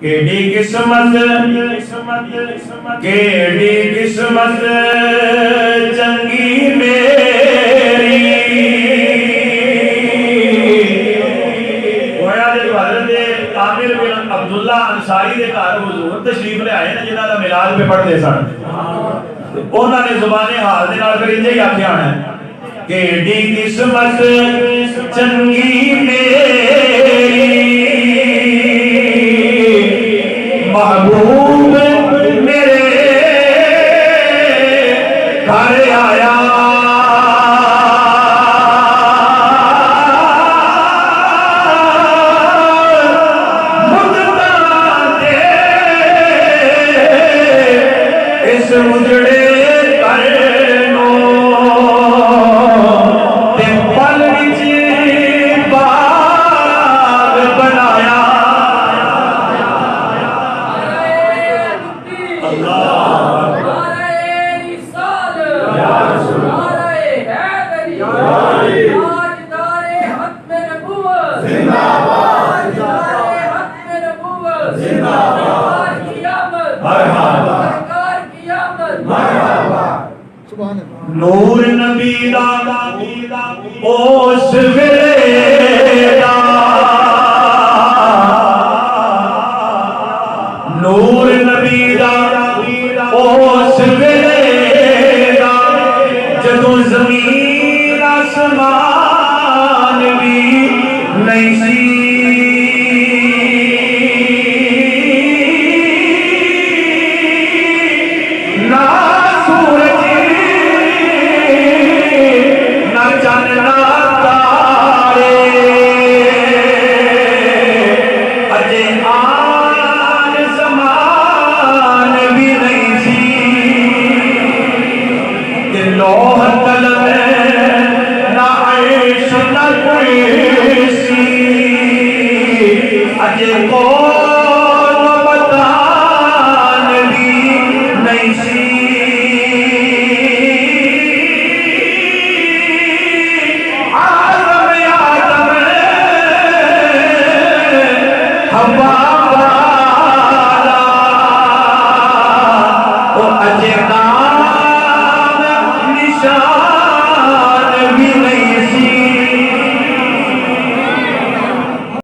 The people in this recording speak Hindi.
केड़ी किस्मत केड़ी किस्मत चंगी मेरी होया दे हज़रत आमिर बिन अब्दुल्ला अंसारी दे घर हुजूर तशरीफ ले आए ना जिन्हां दा मिलाद पे पढ़दे सन उन्होंने जुबाने हाल दे नाल फिर इंजे ही आख्या होना केड़ी किस्मत चंगी मेरी महबूब मेरे घर आया मुद्दा दे इस उजड़े नूर नबी दा उस वेले दा नूर नबी दा उस वेले दा जदों ज़मीन आसमान भी नहीं सी ना सूरज चन्ना तारे अजे आन ज़मान भी नहीं सी कि लौह कलम ना अर्श ना कुर्सी अजे को